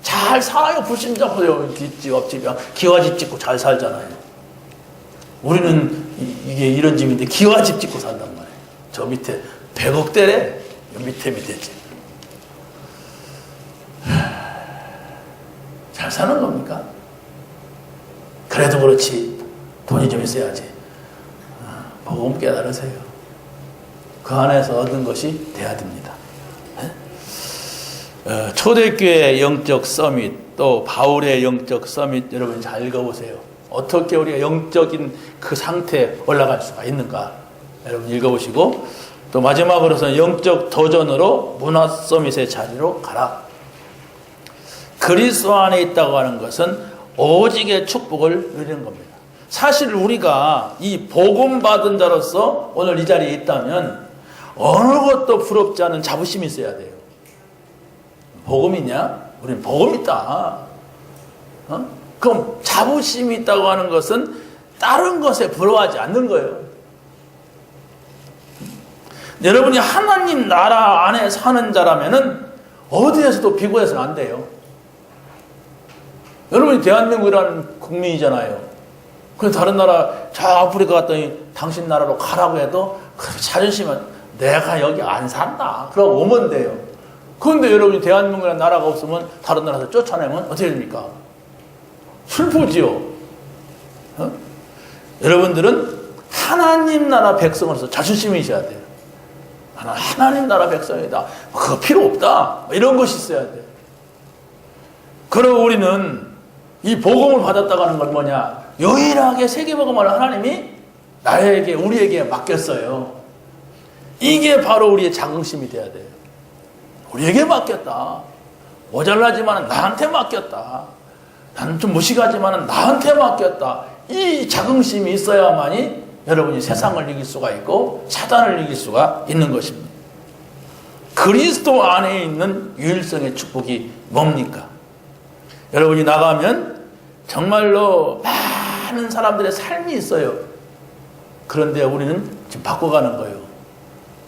잘 살아요. 불신자 보세요. 뒷집, 앞집, 기와집 짓고 잘 살잖아요. 우리는 이게 이런 집인데 기와집 짓고 산단 말이에요. 저 밑에 100억대래. 밑에 집. 잘 사는 겁니까? 그래도 그렇지. 돈이 좀 있어야지. 복음 깨달으세요. 그 안에서 얻은 것이 돼야 됩니다. 초대교회 영적 서밋, 또 바울의 영적 서밋, 여러분 잘 읽어보세요. 어떻게 우리가 영적인 그 상태에 올라갈 수가 있는가? 여러분 읽어보시고, 또 마지막으로서는 영적 도전으로 문화 서밋의 자리로 가라. 그리스도 안에 있다고 하는 것은 오직의 축복을 누리는 겁니다. 사실 우리가 이 복음 받은 자로서 오늘 이 자리에 있다면 어느 것도 부럽지 않은 자부심이 있어야 돼요. 복음 있냐? 우리는 복음 있다. 그럼 자부심이 있다고 하는 것은 다른 것에 부러워하지 않는 거예요. 여러분이 하나님 나라 안에 사는 자라면은 어디에서도 비교해서는 안 돼요. 여러분이 대한민국이라는 국민이잖아요. 그래서 다른 나라, 저 아프리카 갔더니 당신 나라로 가라고 해도 그 자존심은 내가 여기 안 산다. 그러고 오면 돼요. 그런데 여러분이 대한민국이라는 나라가 없으면 다른 나라에서 쫓아내면 어떻게 됩니까? 슬프지요. 여러분들은 하나님 나라 백성으로서 자존심이 있어야 돼요. 나는 하나님 나라 백성이다. 그거 필요 없다. 이런 것이 있어야 돼요. 그리고 우리는 이 복음을 받았다고 하는 건 뭐냐? 유일하게 세계복음을 하나님이 나에게, 우리에게 맡겼어요. 이게 바로 우리의 자긍심이 돼야 돼요. 우리에게 맡겼다. 모자라지만 나한테 맡겼다. 나는 좀 무식하지만 나한테 맡겼다. 이 자긍심이 있어야만이 여러분이 세상을 이길 수가 있고 사단을 이길 수가 있는 것입니다. 그리스도 안에 있는 유일성의 축복이 뭡니까? 여러분이 나가면 정말로 많은 사람들의 삶이 있어요. 그런데 우리는 지금 바꿔가는 거예요.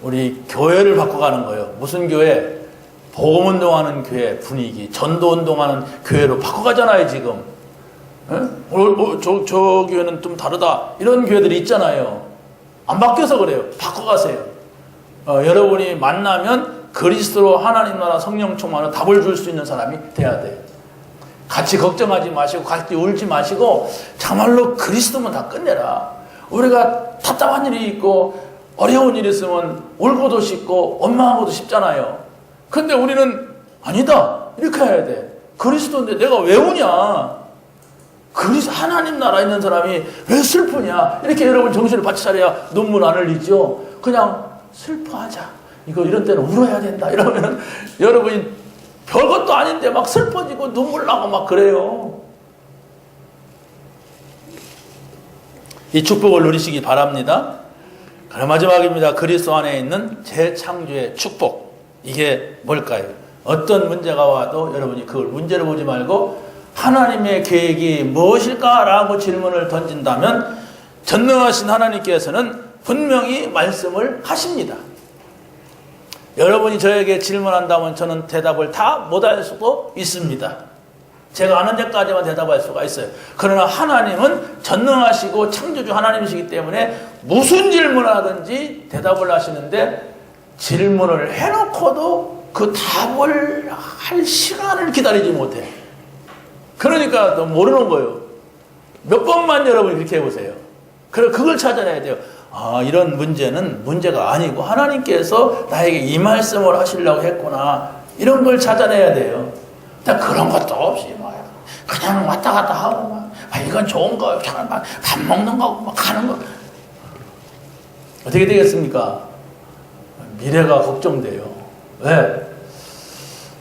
우리 교회를 바꿔가는 거예요. 무슨 교회? 복음운동하는 교회 분위기, 전도운동하는 교회로 바꿔가잖아요 지금. 저 교회는 좀 다르다 이런 교회들이 있잖아요. 안 바뀌어서 그래요. 바꿔가세요. 여러분이 만나면 그리스도로 하나님 나라 성령 충만으로 답을 줄 수 있는 사람이 돼야 돼요. 같이 걱정하지 마시고 같이 울지 마시고 정말로 그리스도면 다 끝내라. 우리가 답답한 일이 있고 어려운 일이 있으면 울고도 싶고 원망하고도 싶잖아요. 근데 우리는 아니다 이렇게 해야 돼. 그리스도인데 내가 왜 우냐? 하나님 나라에 있는 사람이 왜 슬프냐? 이렇게 여러분 정신을 바짝 차려야 눈물 안 흘리죠. 그냥 슬퍼하자. 이런 때는 울어야 된다. 이러면 여러분이 별것도 아닌데 막 슬퍼지고 눈물 나고 막 그래요. 이 축복을 누리시기 바랍니다. 그럼 마지막입니다. 그리스도 안에 있는 재창조의 축복. 이게 뭘까요? 어떤 문제가 와도 여러분이 그걸 문제를 보지 말고 하나님의 계획이 무엇일까라고 질문을 던진다면 전능하신 하나님께서는 분명히 말씀을 하십니다. 여러분이 저에게 질문한다면 저는 대답을 다 못할 수도 있습니다. 제가 아는 데까지만 대답할 수가 있어요. 그러나 하나님은 전능하시고 창조주 하나님이시기 때문에 무슨 질문을 하든지 대답을 하시는데 질문을 해놓고도 그 답을 할 시간을 기다리지 못해. 그러니까 또 모르는 거예요. 몇 번만 여러분이 그렇게 해보세요. 그래서 그걸 찾아내야 돼요. 이런 문제는 문제가 아니고 하나님께서 나에게 이 말씀을 하시려고 했구나. 이런 걸 찾아내야 돼요. 그런 것도 없이 그냥 왔다 갔다 하고 이건 좋은 거예요. 밥 먹는 거고 막 가는 거. 어떻게 되겠습니까? 미래가 걱정돼요. 왜?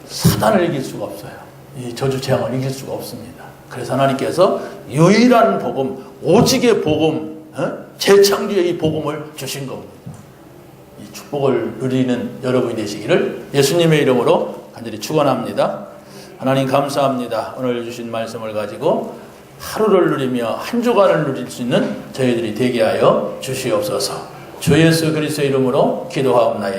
사단을 이길 수가 없어요. 이 저주 재앙을 이길 수가 없습니다. 그래서 하나님께서 유일한 복음, 오직의 복음, 재창조의 이 복음을 주신 겁니다. 이 축복을 누리는 여러분이 되시기를 예수님의 이름으로 간절히 축원합니다. 하나님 감사합니다. 오늘 주신 말씀을 가지고 하루를 누리며 한 주간을 누릴 수 있는 저희들이 되게 하여 주시옵소서. 주 예수 그리스도의 이름으로 기도하옵나이다.